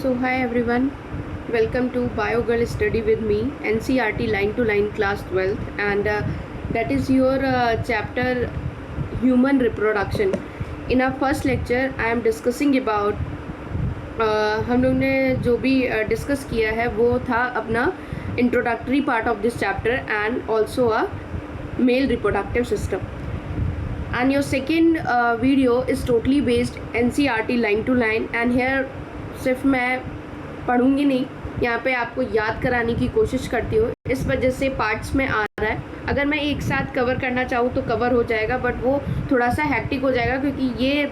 So hi everyone, welcome to BioGirl Study with me, NCERT line to line class 12th, and that is your chapter human reproduction. In our first lecture I am discussing about हम लोग ने जो भी discuss किया है वो था अपना introductory part of this chapter and also a male reproductive system. And your second video is totally based NCERT line to line, and here सिर्फ मैं पढ़ूंगी नहीं, यहाँ पे आपको याद कराने की कोशिश करती हूँ. इस वजह से पार्ट्स में आ रहा है. अगर मैं एक साथ कवर करना चाहूँ तो कवर हो जाएगा, बट वो थोड़ा सा हैक्टिक हो जाएगा क्योंकि ये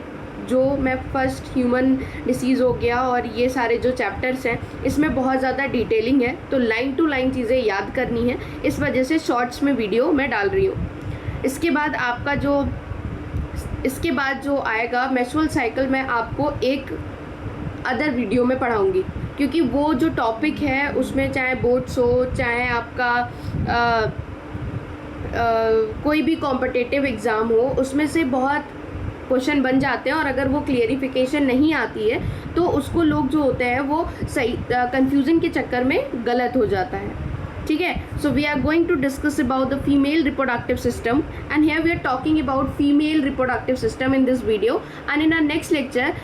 जो मैं फर्स्ट ह्यूमन डिसीज़ हो गया और ये सारे जो चैप्टर्स हैं इसमें बहुत ज़्यादा डिटेलिंग है, तो लाइन टू लाइन चीज़ें याद करनी है. इस वजह से शॉर्ट्स में वीडियो मैं डाल रही हूँ. इसके बाद जो आएगा मेंस्ट्रुअल साइकिल मैं आपको एक अदर वीडियो में पढ़ाऊँगी, क्योंकि वो जो टॉपिक है उसमें चाहे बोर्ड्स हो, चाहे आपका कोई भी कॉम्पिटिटिव एग्ज़ाम हो, उसमें से बहुत क्वेश्चन बन जाते हैं और अगर वो क्लियरिफिकेशन नहीं आती है तो उसको लोग जो होते हैं वो सही कंफ्यूजन के चक्कर में गलत हो जाता है. ठीक है. So we are going to discuss about the female reproductive system, and here we are talking about female reproductive system in this video. And in our next lecture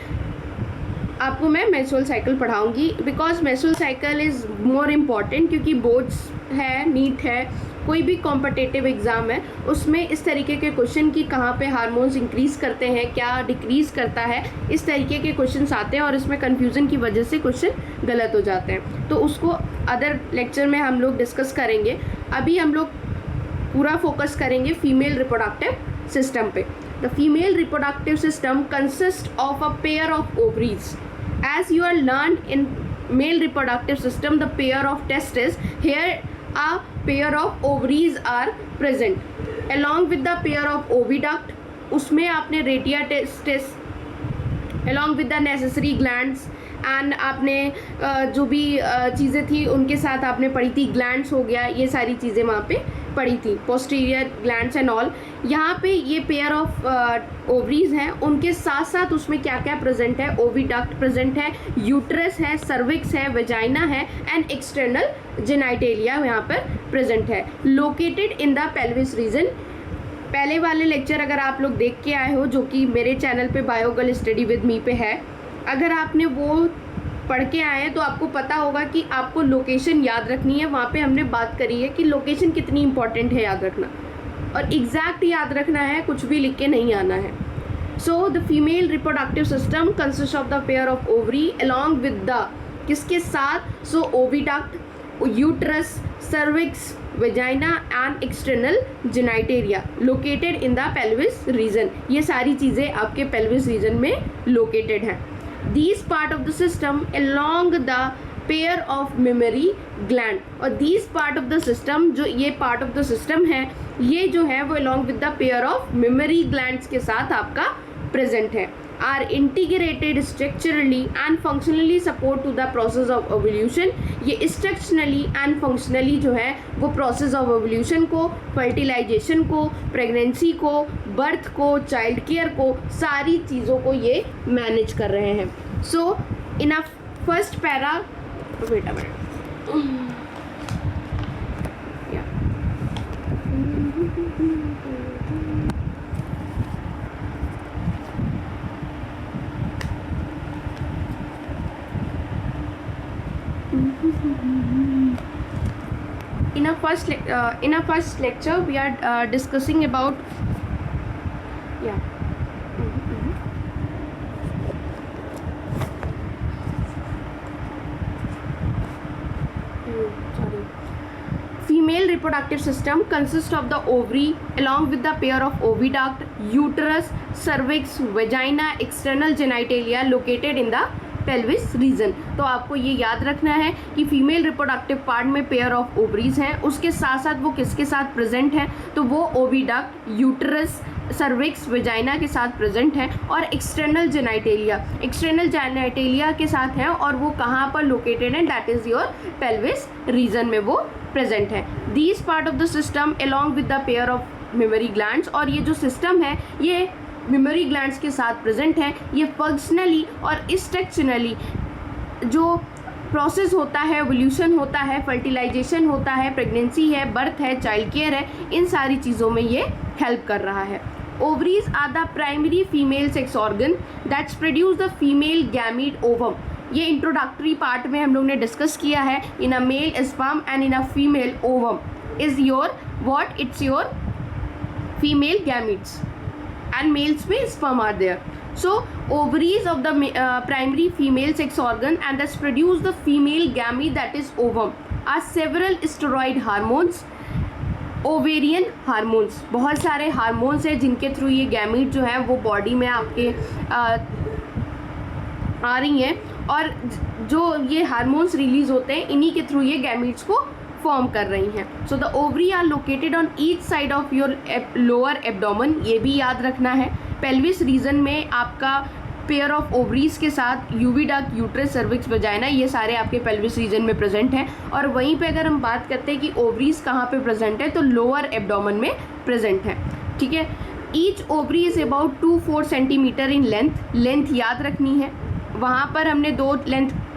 आपको मैं मेंस्ट्रुअल साइकिल पढ़ाऊंगी, because menstrual cycle is more important, क्योंकि boards है, NEET है, कोई भी competitive exam है उसमें इस तरीके के क्वेश्चन की कहाँ पे हार्मोन्स इंक्रीज़ करते हैं, क्या डिक्रीज़ करता है, इस तरीके के क्वेश्चंस आते हैं और इसमें कन्फ्यूज़न की वजह से क्वेश्चन गलत हो जाते हैं. तो उसको अदर लेक्चर में हम लोग डिस्कस करेंगे. अभी हम लोग पूरा फोकस करेंगे फीमेल रिप्रोडक्टिव सिस्टम पे. The female reproductive system consist of a pair of ovaries. As you are learned in male reproductive system, the pair of testes, here a pair of ovaries are present. Along with the pair of oviduct, उसमें आपने rete testis, along with the necessary glands, and आपने जो भी चीज़ें थी उनके साथ आपने पढ़ी थी, ग्लैंड्स हो गया, ये सारी चीज़ें वहाँ पे पढ़ी थी, पोस्टीरियर ग्लैंड्स एंड ऑल. यहाँ पे ये पेयर ऑफ ओवरीज हैं, उनके साथ साथ उसमें क्या क्या प्रेजेंट है, ओविडक्ट प्रेजेंट है, यूट्रस है, सर्विक्स है, वेजाइना है, एंड एक्सटर्नल जेनाइटेलिया यहाँ पर प्रेजेंट है, located in the pelvis reason. पहले वाले लेक्चर अगर आप लोग देख के आए हो, जो कि मेरे चैनल पे बायोगर्ल स्टडी विद मी पे है, अगर आपने वो पढ़ के आए हैं तो आपको पता होगा कि आपको लोकेशन याद रखनी है. वहाँ पे हमने बात करी है कि लोकेशन कितनी इंपॉर्टेंट है याद रखना, और एग्जैक्ट याद रखना है, कुछ भी लिख के नहीं आना है. So the female reproductive system consist of the pair of ovary along with the किसके साथ, so oviduct, uterus, cervix, vagina and external genitalia located in the pelvis region. ये सारी चीज़ें आपके पेल्विस रीजन में लोकेटेड हैं. These part of the system along the pair of mammary gland, और these part of the system, जो ये part of the system है, ये जो है वो along with the pair of mammary glands के साथ आपका present है, are integrated structurally and functionally support to the process of evolution. ये structurally and functionally जो है वो process of evolution को, fertilization को, pregnancy को, birth को, child care को, सारी चीज़ों को ये manage कर रहे हैं. So in a first para, wait a minute. Yeah. In our first lecture we are discussing about female reproductive system consists of the ovary along with the pair of oviduct, uterus, cervix, vagina, external genitalia located in the pelvis region. तो आपको ये याद रखना है कि female reproductive part में pair of ovaries हैं, उसके साथ साथ वो किसके साथ प्रेजेंट है, तो वो ओविडक्ट, यूट्रस, सर्विक्स, वेजाइना के साथ प्रेजेंट है, और एक्सटर्नल जेनाइटेलिया के साथ है, और वो कहाँ पर लोकेटेड है, that is your pelvis region में वो प्रेजेंट है. These part of the system along with the pair of mammary glands, और ये जो सिस्टम है ये मेमोरी ग्लैंड्स के साथ प्रेजेंट है. ये फंक्शनली और स्ट्रक्चरली जो प्रोसेस होता है, एवोल्यूशन होता है, फर्टिलाइजेशन होता है, प्रेगनेंसी है, बर्थ है, चाइल्ड केयर है, इन सारी चीज़ों में ये हेल्प कर रहा है। Ovaries are the primary female sex organ that's produce the female gamete ovum. ये इंट्रोडक्टरी पार्ट में हम लोग ने डिस्कस किया है। In a male sperm and in a female ovum is your what, it's your female gametes and males में sperm are there. So ovaries of the primary female sex organ and thus produce the female gamete that is ovum are several steroid hormones, ovarian hormones. बहुत सारे hormones हैं जिनके through ये gamete जो है वो body में आपके आ रही हैं, और जो ये हार्मोन्स रिलीज होते हैं इन्हीं के थ्रू ये गैमीट्स को फॉर्म कर रही हैं। So the ovary are located on each side of your lower abdomen, ये भी याद रखना है। पेल्विस रीजन में आपका पेयर ऑफ ओवरीज के साथ UV duct, uterus, cervix, vagina, ये सारे आपके पेल्विस रीजन में प्रेजेंट हैं। और वहीं पे अगर हम बात करते हैं कि ओवरीज कहाँ पे प्रेजेंट है, तो लोअर एब्डोमेन में प्रेजेंट है। ठीक है, each ovary is about 2-4 centimetre in length. Length याद रखनी है। वहाँ पर हमने दो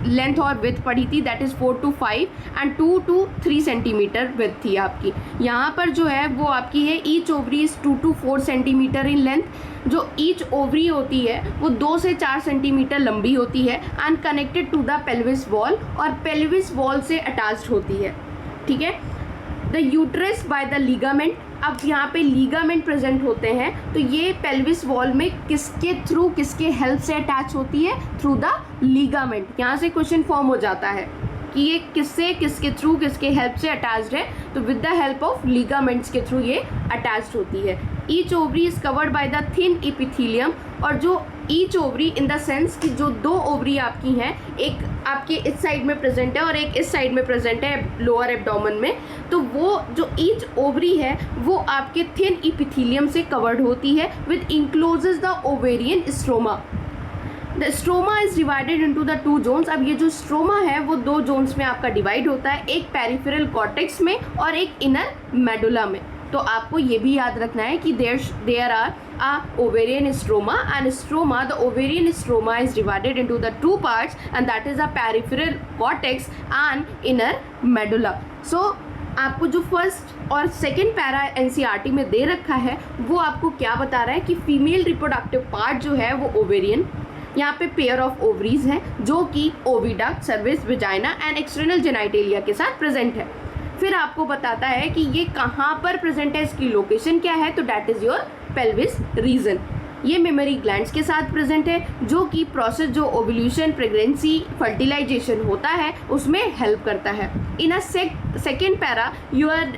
लेंथ और विथ पढ़ी थी, that is 4 to 5 and 2 to 3 centimetre with थी आपकी। यहाँ पर जो है वो आपकी है each ovary is 2 to 4 centimetre in length. जो ईच ओवरी होती है वो 2 से 4 सेंटीमीटर लंबी होती है and connected to the pelvis wall, और पेल्विस वॉल से अटैच्ड होती है। ठीक है, the uterus by the ligament. अब यहाँ पे लीगामेंट प्रेजेंट होते हैं, तो ये पेल्विस वॉल में किसके थ्रू, किसके हेल्प से अटैच होती है, थ्रू द लीगामेंट। यहाँ से क्वेश्चन फॉर्म हो जाता है कि ये किससे, किसके थ्रू, किसके हेल्प से अटैच्ड है, तो with the help of ligaments के थ्रू ये अटैच्ड होती है। Each ovary is covered by the thin epithelium, और जो each ovary in the sense कि जो दो ओवरी आपकी हैं, एक आपके इस साइड में प्रेजेंट है और एक इस साइड में प्रेजेंट है लोअर एब्डोमेन में, तो वो जो ईच ओवरी है वो आपके थिन इपिथीलियम से कवर्ड होती है with encloses the ovarian stroma. The stroma is divided into the 2 zones. अब ये जो स्ट्रोमा है वो 2 जोन्स में आपका डिवाइड होता है, एक पेरिफेरल कॉर्टेक्स में और एक इनर मेडुला में। तो आपको ये भी याद रखना है कि there are a ovarian stroma and stroma, the ovarian stroma is divided into the 2 parts and that is a peripheral cortex and inner medulla. So आपको जो फर्स्ट और सेकंड पैरा एनसीईआरटी में दे रखा है वो आपको क्या बता रहा है कि फीमेल रिप्रोडक्टिव पार्ट जो है वो ओवेरियन, यहाँ पे पेयर ऑफ ओवरीज हैं जो कि oviduct, service, vagina and external genitalia के साथ प्रेजेंट है। फिर आपको बताता है कि ये कहाँ पर प्रेजेंट है, इसकी लोकेशन क्या है, तो that is your pelvis region. ये मेमरी ग्लैंड्स के साथ प्रेजेंट है जो कि प्रोसेस जो ओव्यूलेशन, प्रेगनेंसी, फर्टिलाइजेशन होता है उसमें हेल्प करता है। In a second para you are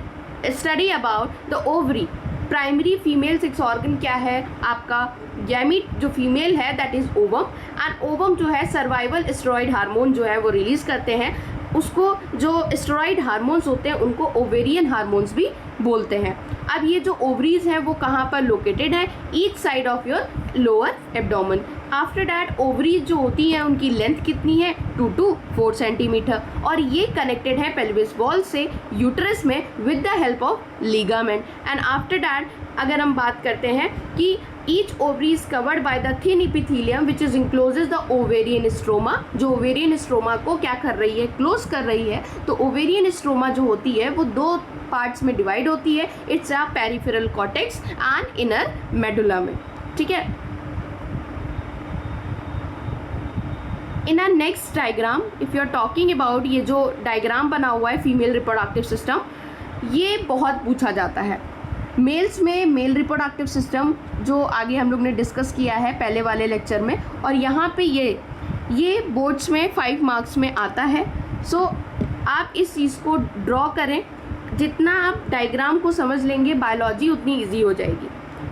study about the ovary. Primary female sex organ क्या है आपका, गैमीट जो फीमेल है that is ovum, and ovum जो है सर्वाइवल स्टेरॉइड हार्मोन जो है वो रिलीज़ करते हैं। उसको जो स्टेरॉइड हार्मोन्स होते हैं उनको ओवेरियन हार्मोन्स भी बोलते हैं। अब ये जो ओवरीज हैं वो कहाँ पर लोकेटेड है, each side of your lower abdomen. After that ovaries जो होती हैं उनकी लेंथ कितनी है, 2 to 4 सेंटीमीटर, और ये कनेक्टेड है पेल्विस वॉल से यूट्रस में with the help of ligament. And after that अगर हम बात करते हैं कि each ovary is covered by the thin epithelium which is encloses the ovarian stroma. जो ओवेरियन स्ट्रोमा को क्या कर रही है, क्लोज कर रही है। तो ओवेरियन स्ट्रोमा जो होती है वो 2 पार्ट्स में डिवाइड होती है, it's a peripheral cortex and inner medulla में। ठीक है, in a next diagram if you are talking about, ये जो डायग्राम बना हुआ है फीमेल रिप्रोडक्टिव सिस्टम, ये बहुत पूछा जाता है। मेल्स में मेल रिप्रोडक्टिव सिस्टम जो आगे हम लोग ने डिस्कस किया है पहले वाले लेक्चर में, और यहाँ पे ये बोर्ड्स में 5 मार्क्स में आता है। सो आप इस चीज़ को ड्रॉ करें, जितना आप डायग्राम को समझ लेंगे बायोलॉजी उतनी इजी हो जाएगी।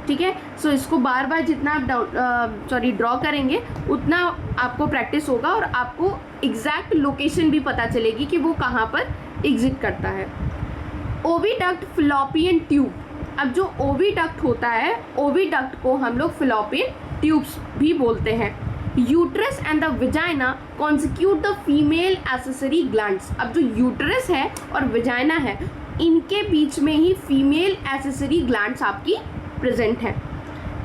ठीक है, सो इसको बार बार जितना आप ड्रॉ करेंगे उतना आपको प्रैक्टिस होगा और आपको एग्जैक्ट लोकेशन भी पता चलेगी कि वो कहाँ पर एग्जिट करता है। Oviduct, fallopian tube. अब जो ओविडक्ट होता है, ओविडक्ट को हम लोग फिलोपियन ट्यूब्स भी बोलते हैं। Uterus and the vagina constitute the female accessory glands. अब जो यूट्रस है और विजाइना है इनके बीच में ही फीमेल एक्सेसरी ग्लैंड्स आपकी प्रेजेंट हैं।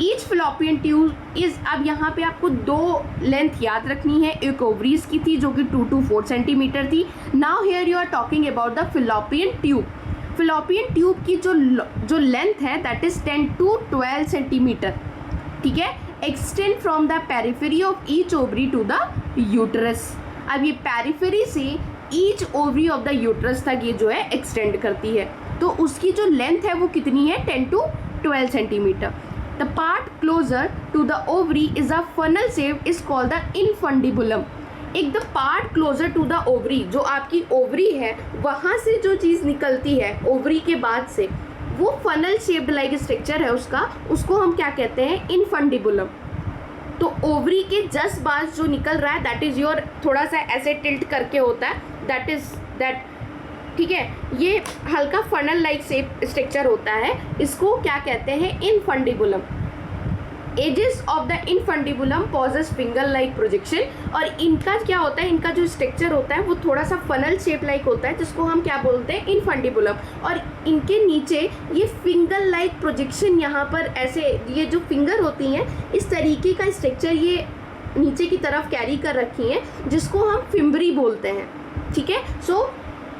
ईच फिलोपियन ट्यूब इज, अब यहाँ पे आपको 2 लेंथ याद रखनी है, एक ओवरीज की थी जो कि 2 to 4 सेंटीमीटर थी। Now here you are talking about the fallopian tube. Fallopian tube की जो लेंथ है दैट इज 10 to 12 सेंटीमीटर, ठीक है, extend from the periphery of each ovary to the uterus. अब ये पेरिफेरी से each ovary of the uterus तक ये जो है एक्सटेंड करती है, तो उसकी जो लेंथ है वो कितनी है, 10 to 12 centimetre. The part closer to the ovary is a funnel shape is called the infundibulum. एक the part closer to the ovary, जो आपकी ओवरी है वहाँ से जो चीज़ निकलती है ओवरी के बाद से, वो फनल शेप्ड लाइक स्ट्रक्चर है उसको हम क्या कहते हैं, इनफंडिबुलम। तो ओवरी के जस्ट बाद जो निकल रहा है दैट इज़ योर, थोड़ा सा ऐसे टिल्ट करके होता है, दैट ठीक है, ये हल्का फनल लाइक शेप स्ट्रक्चर होता है, इसको क्या कहते हैं, infundibulum. Edges of the infundibulum possess finger like projection. और इनका क्या होता है, इनका जो स्ट्रक्चर होता है वो थोड़ा सा फनल शेप लाइक होता है, जिसको हम क्या बोलते हैं, इनफंडिबुलम। और इनके नीचे ये फिंगर लाइक प्रोजेक्शन, यहाँ पर ऐसे ये जो फिंगर होती हैं इस तरीके का स्ट्रक्चर ये नीचे की तरफ कैरी कर रखी हैं, जिसको हम फिम्बरी बोलते हैं, ठीक है। सो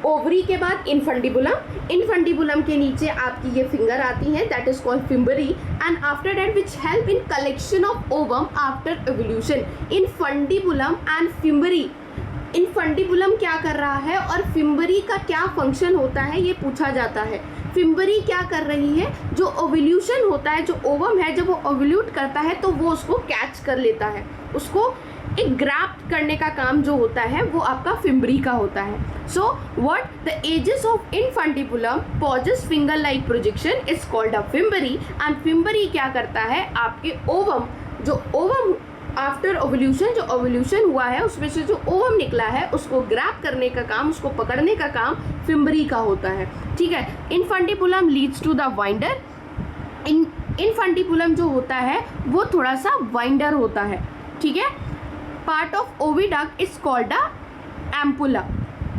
ओवरी के बाद इनफंडिबुलम के नीचे आपकी ये फिंगर आती हैं, that is called fimbriae, and after that which help in collection of ovum after evolution. Infundibulum and fimbriae, infundibulum क्या कर रहा है और फिम्बरी का क्या फंक्शन होता है ये पूछा जाता है। फिम्बरी क्या कर रही है, जो ओवल्यूशन होता है, जो ओवम है जब वो ओवल्यूट करता है तो वो उसको कैच कर लेता है, उसको एक ग्रैब करने का काम जो होता है वो आपका फिम्बरी का होता है। So what the edges of infundibulum possess finger like projection is called a fimbriae, and fimbriae क्या करता है, आपके ओवम, जो ओवम आफ्टर ओवल्यूशन, जो ओवल्यूशन हुआ है उसमें से जो ओवम निकला है उसको ग्रैब करने का काम, उसको पकड़ने का काम फिम्बरी का होता है, ठीक है। Infundibulum leads to the wider. Infundibulum जो होता है वो थोड़ा सा वाइंडर होता है, ठीक है। Part of oviduct is called a ampulla,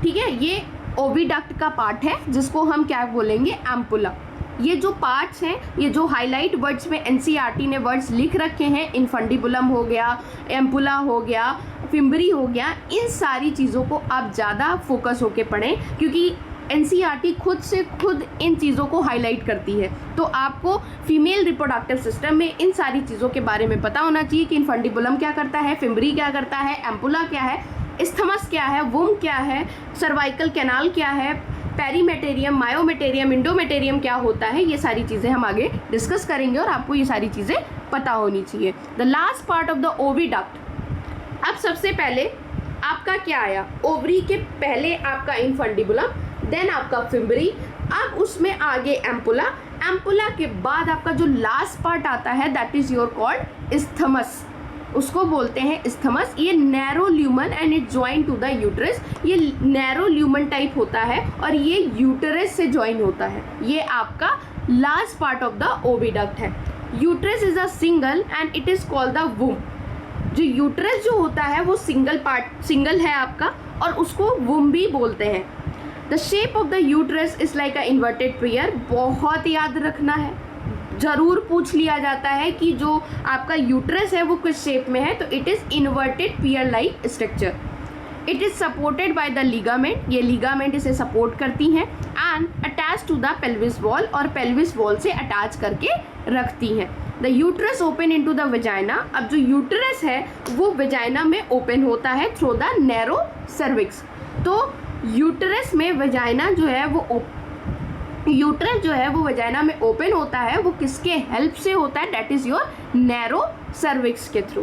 ठीक है, ये ओविडक्ट का पार्ट है जिसको हम क्या बोलेंगे, एम्पुला। ये जो पार्ट्स हैं, ये जो हाईलाइट वर्ड्स में एनसीईआरटी ने वर्ड्स लिख रखे हैं, इनफंडिबुलम हो गया, एम्पुला हो गया, फिम्बरी हो गया, इन सारी चीज़ों को आप ज़्यादा फोकस होके पढ़ें, क्योंकि एनसीईआरटी खुद से खुद इन चीज़ों को हाईलाइट करती है। तो आपको फीमेल रिप्रोडक्टिव सिस्टम में इन सारी चीज़ों के बारे में पता होना चाहिए कि इनफंडिबुलम क्या करता है, फिम्बरी क्या करता है, एम्पुला क्या है, इस्थमस क्या है, वुम क्या है, सर्वाइकल कैनाल क्या है, पेरीमेटेरियम, मायोमेटेरियम, इंडोमेटेरियम क्या होता है, ये सारी चीज़ें हम आगे डिस्कस करेंगे और आपको ये सारी चीज़ें पता होनी चाहिए। The last part of the oviduct. अब सबसे पहले आपका क्या आया, ओवरी के पहले आपका इनफंडिबुलम, देन आपका फिम्बरी, अब उसमें आगे एम्पुला, एम्पुला के बाद आपका जो लास्ट पार्ट आता है that is your called isthmus, उसको बोलते हैं इस्थमस। ये narrow lumen and it join to the uterus, ये नैरो ल्यूमन टाइप होता है और ये यूट्रस से ज्वाइन होता है, ये आपका last part of the oviduct है। Uterus is a single and it is called the womb. जो यूट्रस जो होता है वो सिंगल है आपका और उसको वुम भी बोलते हैं। The shape of the uterus is like a inverted pair, बहुत याद रखना है, ज़रूर पूछ लिया जाता है कि जो आपका यूट्रस है वो किस शेप में है, तो it is inverted pear like structure. It is supported by the ligament, ये लिगामेंट इसे सपोर्ट करती हैं, and attach to the pelvis wall, और पेल्विस वॉल से अटैच करके रखती हैं। The uterus open into the vagina, अब जो यूट्रस है वो वेजाइना में ओपन होता है थ्रू द नैरो सर्विक्स। तो यूट्रस में वेजाइना जो है वो यूट्रस जो है वो वेजाइना में ओपन होता है, वो किसके हेल्प से होता है, that is your narrow cervix के through.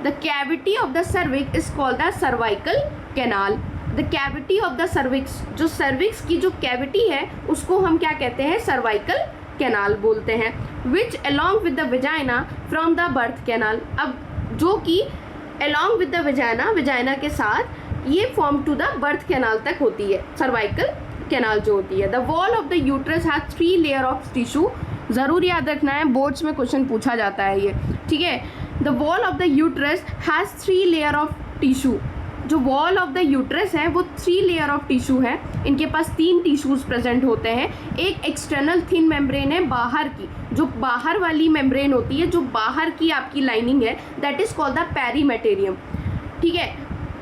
The cavity of the cervix is called the cervical canal. The cavity of the cervix, जो सर्विक्स की जो कैविटी है उसको हम क्या कहते हैं, सर्वाइकल कैनाल बोलते हैं। Which along with the vagina from the birth canal, अब जो कि along with the vagina, vagina के साथ ये form to the birth canal तक होती है, सर्वाइकल कैनाल जो होती है। The wall of the uterus has 3 layer of tissue, ज़रूर याद रखना है, बोर्ड्स में क्वेश्चन पूछा जाता है ये, ठीक है। The wall of the uterus has 3 layer of tissue, जो वॉल ऑफ द यूट्रस है वो 3 लेयर ऑफ टिश्यू है, इनके पास 3 टिश्यूज प्रेजेंट होते हैं। एक एक्सटर्नल थिन मेम्ब्रेन है बाहर की, जो बाहर वाली मेम्ब्रेन होती है, जो बाहर की आपकी लाइनिंग है, दैट इज कॉल्ड द पेरीमेटेरियम, ठीक है।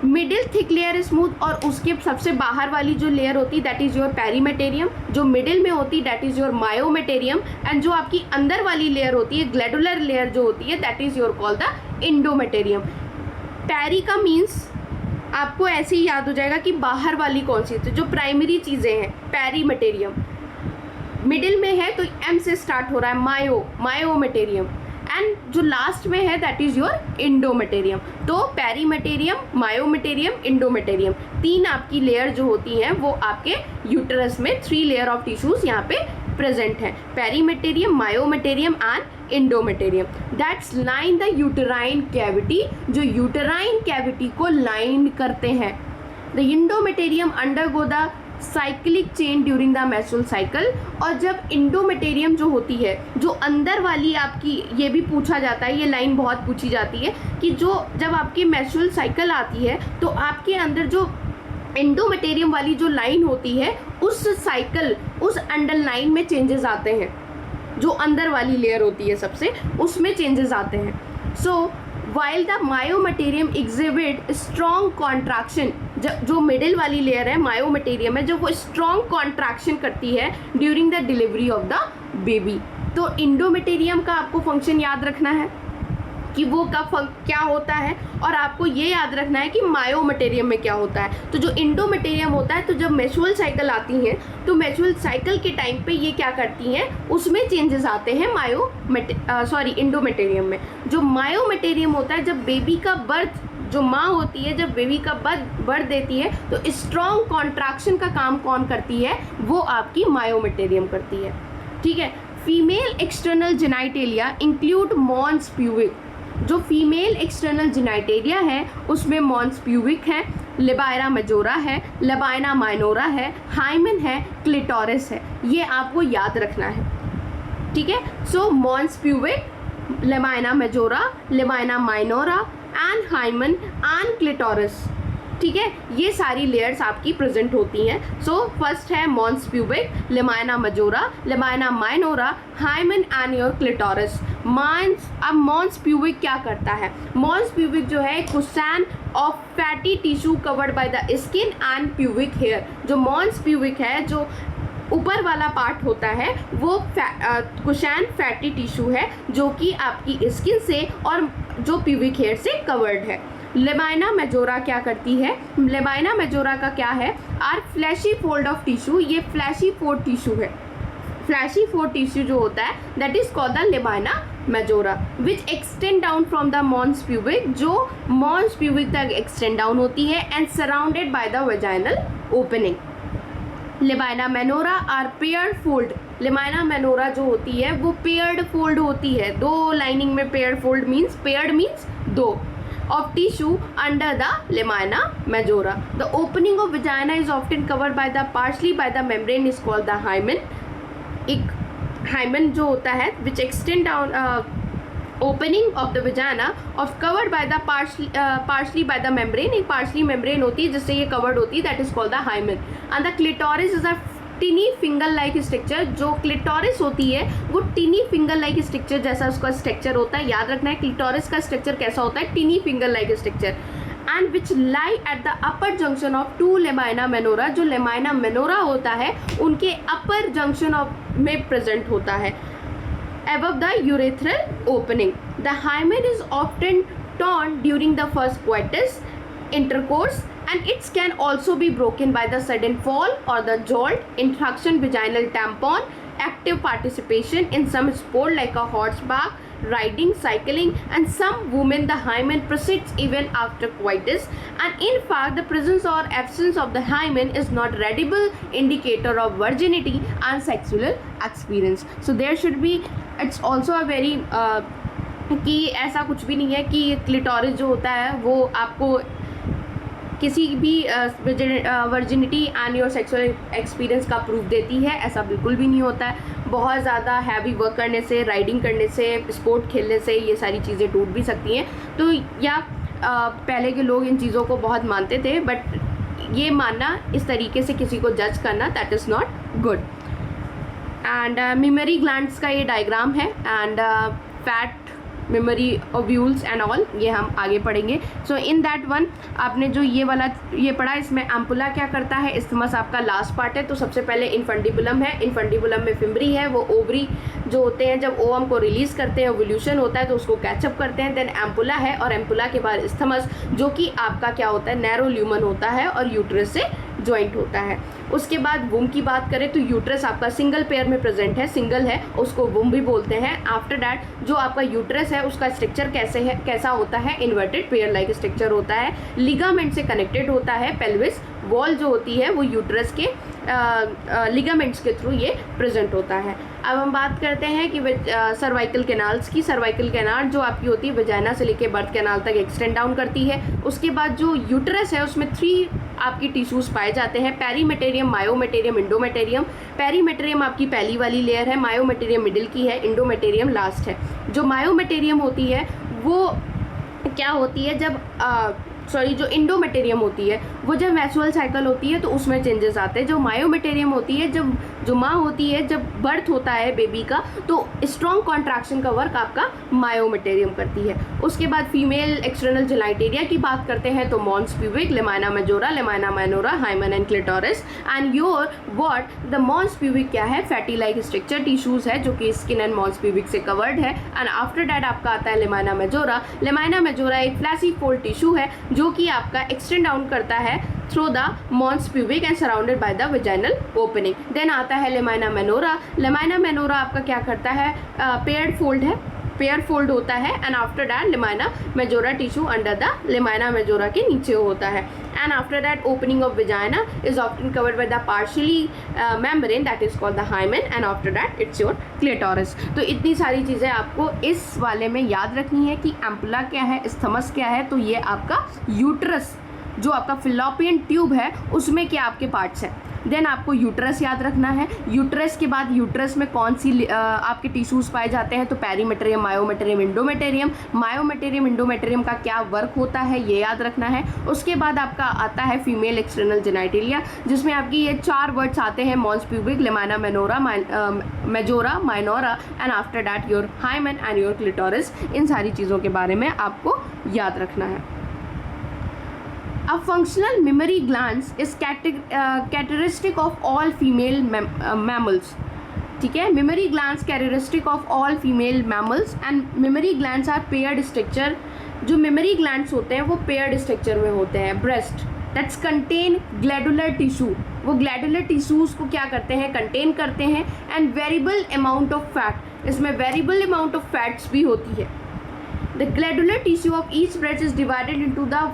मिडिल थिक लेयर स्मूथ, और उसके सबसे बाहर वाली जो लेयर होती है दैट इज योर पेरीमेटेरियम, जो मिडिल में होती है दैट इज योर मायोमेटेरियम, एंड जो आपकी अंदर वाली लेयर होती है, ग्लैडुलर लेयर जो होती है, that is your called the endometrium. Peri का मीन्स आपको ऐसे ही याद हो जाएगा कि बाहर वाली कौन सी थी, जो प्राइमरी चीज़ें हैं, पेरीमेटेरियम। मिडिल में है तो एम से स्टार्ट हो रहा है, मायोमेटेरियम, एंड जो लास्ट में है दैट इज योर इंडोमेटेरियम। तो पेरीमेटेरियम, मायोमेटेरियम, इंडोमेटेरियम, 3 आपकी लेयर जो होती हैं वो आपके यूटरस में 3 लेयर ऑफ टिश्यूज यहाँ पे प्रेजेंट हैं, perimetrium, myometrium and endometrium, that's line the uterine cavity, जो यूटेराइन कैविटी को लाइन करते हैं। The endometrium undergo the cyclic change during the menstrual cycle, और जब इंडोमेटेरियम जो होती है, जो अंदर वाली आपकी, ये भी पूछा जाता है, ये लाइन बहुत पूछी जाती है कि जो जब आपकी मेंस्ट्रुअल साइकिल आती है तो आपके अंदर जो इंडोमेटेरियम वाली जो लाइन होती है, उस साइकिल, उस अंडर लाइन में चेंजेस आते हैं, जो अंदर वाली लेयर होती है सबसे, उसमें चेंजेस आते हैं। So while the myometrium exhibit strong contraction, जो मिडिल वाली लेयर है मायोमेटेरियम है, जब वो स्ट्रॉन्ग कॉन्ट्रैक्शन करती है during the delivery of the baby. तो इंडोमेटेरियम का आपको फंक्शन याद रखना है कि वो क्या होता है, और आपको ये याद रखना है कि मायोमेटेरियम में क्या होता है। तो जो इंडोमेटेरियम होता है, तो जब मेंस्ट्रुअल साइकिल आती हैं तो मेंस्ट्रुअल साइकिल के टाइम पे ये क्या करती हैं, उसमें चेंजेस आते हैं इंडोमेटेरियम में। जो मायोमेटेरियम होता है, जब बेबी का बर्थ, जो माँ होती है जब बेबी का बर्थ देती है, तो स्ट्रॉन्ग कॉन्ट्रैक्शन का काम कौन करती है, वो आपकी मायोमेटेरियम करती है, ठीक है। Female external genitalia include mons pubic, जो फीमेल एक्सटर्नल जेनाइटेरिया है उसमें मॉन्स प्यूबिक है, लेबायरा मेजोरा है, लेबायना माइनोरा है, हाइमन है, क्लिटोरिस है, ये आपको याद रखना है, ठीक है। So mons pubic, labia majora, labia minora and hymen and clitoris, ठीक है, ये सारी लेयर्स आपकी प्रेजेंट होती हैं। सो फर्स्ट है mons pubic, labia majora, labia minora, hymen and your clitoris. अब मॉन्स प्यूबिक क्या करता है, मॉन्स प्यूबिक जो है cushion of fatty tissue covered by the skin and pubic hair. जो मॉन्स प्यूबिक है, जो ऊपर वाला पार्ट होता है, वो कुशन फैटी टिश्यू है जो कि आपकी स्किन से और जो प्यूबिक हेयर से कवर्ड है। लेबायना मेजोरा क्या करती है, लेबायना मेजोरा का क्या है, are fleshy fold of tissue, ये फ्लैशी फोल्ड टिश्यू है। फ्लैशी फोल्ड टिश्यू जो होता है that is called the labia majora, which extend down from the mons pubic, जो मॉन्स प्यूबिक तक एक्सटेंड डाउन होती है and surrounded by the vaginal opening. Labia minora are paired fold, labia minora जो होती है वो पेयर्ड फोल्ड होती है, 2 लाइनिंग में paired fold means, paired means 2 of tissue under the lamina majora. The opening of vagina is often covered by the partially by the membrane is called the hymen. एक hymen जो होता है which extend down opening of the vagina of covered by the partially by the membrane, एक partially membrane होती है जिससे ये covered होती है, that is called the hymen. And the clitoris is a टिनी finger like structure, जो clitoris होती है वो टिनी फिंगर लाइक स्ट्रक्चर जैसा उसका स्ट्रक्चर होता है, याद रखना है क्लिटोरिस का स्ट्रक्चर कैसा होता है, tiny finger like structure, and which lie at the upper junction of 2 labia minora, जो लेबायना मेनोरा होता है उनके अपर जंक्शन ऑफ में प्रेजेंट होता है, above the urethral opening. The hymen is often torn during the first coitus intercourse, and it can also be broken by the sudden fall or the jolt, introduction vaginal tampon, active participation in some sport like a horseback riding, cycling, and some women the hymen persists even after coitus, and in fact the presence or absence of the hymen is not readable indicator of virginity and sexual experience. So there should be, it's also a very कि ऐसा कुछ भी नहीं है कि clitoris जो होता है वो आपको किसी भी virginity and your sexual experience का प्रूफ देती है, ऐसा बिल्कुल भी नहीं होता है। बहुत ज़्यादा हैवी वर्क करने से, राइडिंग करने से, स्पोर्ट खेलने से ये सारी चीज़ें टूट भी सकती हैं। तो या पहले के लोग इन चीज़ों को बहुत मानते थे, बट ये मानना, इस तरीके से किसी को जज करना, that is not good. And mammary glands का ये डायग्राम है, and fat memory ovules and all, ये हम आगे पढ़ेंगे। सो इन दैट वन आपने जो ये वाला ये पढ़ा, इसमें एम्पुला क्या करता है, इस्थमस आपका लास्ट पार्ट है। तो सबसे पहले इन्फंडिबुलम है, इन्फंडिबुलम में फिम्बरी है, वो ओवरी जो होते हैं जब ओवम को रिलीज़ करते हैं, ओव्यूल्यूशन होता है तो उसको कैचअप करते हैं। देन एम्पुला है, और एम्पुला के बाद इस्थमस जो कि आपका क्या होता है, नैरो ल्यूमन होता है और यूट्रस से जॉइंट होता है। उसके बाद वुम की बात करें तो यूट्रस आपका सिंगल पेयर में प्रेजेंट है, सिंगल है, उसको वुम भी बोलते हैं। आफ्टर दैट जो आपका यूट्रस है उसका स्ट्रक्चर कैसा होता है, इन्वर्टेड पेयर लाइक स्ट्रक्चर होता है, लिगामेंट से कनेक्टेड होता है। पेल्विस वॉल जो होती है वो यूट्रस के लिगामेंट्स के थ्रू ये प्रेजेंट होता है। अब हम बात करते हैं कि सर्वाइकल कैनाल्स की। सर्वाइकल कैनाल जो आपकी होती है वजाइना से लेके बर्थ कैनाल तक एक्सटेंड डाउन करती है। उसके बाद जो यूट्रस है उसमें 3 आपकी टिश्यूज़ पाए जाते हैं, पेरीमेटेरियम, मायोमेटेरियम, इंडोमेटेरियम। पेरीमेटेरियम आपकी पहली वाली लेयर है, मायोमेटेरियम मिडिल की है, इंडोमेटेरियम लास्ट है। जो मायोमेटेरियम होती है वो क्या होती है, जब जो इंडोमेटेरियम होती है वो जब मेंस्ट्रुअल साइकिल होती है तो उसमें चेंजेस आते हैं। जो मायोमेटेरियम होती है, जब जो माँ होती है, जब बर्थ होता है बेबी का, तो स्ट्रॉन्ग कॉन्ट्रैक्शन का वर्क आपका मायोमेटेरियम करती है। उसके बाद फीमेल एक्सटर्नल जेनाइटेरिया की बात करते हैं तो mons pubic, lamina majora, lamina minora, hymen and clitoris. And your what the mons pubic क्या है, फैटी लाइक स्ट्रक्चर टिश्यूज़ है जो कि स्किन एंड मॉन्स प्यूबिक से कवर्ड है। एंड आफ्टर डैट आपका आता है लेमाइना मेजोरा। लेमाइना मेजोरा एक फ्लैसी फोल्ड टिश्यू है जो कि आपका एक्सटेंड डाउन करता है through the mons pubic and surrounded by the vaginal opening. Then आता है लेमाइना मेनोरा। लेमाइना मेनोरा आपका क्या करता है, पेयर्ड फोल्ड है, पेयर फोल्ड होता है। And after that lamina majora tissue under the lamina majora के नीचे होता है। And after that opening of vagina is often covered by the partially membrane that is called the hymen. And after that it's your clitoris. तो इतनी सारी चीज़ें आपको इस वाले में याद रखनी है कि एम्पुला क्या है, इस्थमस क्या है। तो ये आपका यूट्रस जो आपका फिलोपियन ट्यूब है उसमें क्या आपके पार्ट्स हैं। देन आपको यूट्रस याद रखना है। यूट्रस के बाद यूट्रस में कौन सी आपके टिश्यूज़ पाए जाते हैं, तो पेरीमेटेरियम, मायोमेटेरियम, इंडोमेटेरियम। मायोमेटेरियम, इंडोमेटेरियम का क्या वर्क होता है ये याद रखना है। उसके बाद आपका आता है फीमेल एक्सटर्नल जेनाइटेरिया, जिसमें आपकी ये 4 वर्ड्स आते हैं, mons pubic, labia minora, majora, minora, and after that your hymen and your clitoris. इन सारी चीज़ों के बारे में आपको याद रखना है। A functional mammary glands is characteristic of all female mammals. ठीक है, memory glands characteristic of all female mammals and memory glands are paired structure. जो memory glands होते हैं वो paired structure में होते हैं। breast that's contain glandular tissue, वो glandular tissues को क्या करते हैं, contain करते हैं। and variable amount of fat, इसमें variable amount of fats भी होती है। the glandular tissue of each breast is divided into the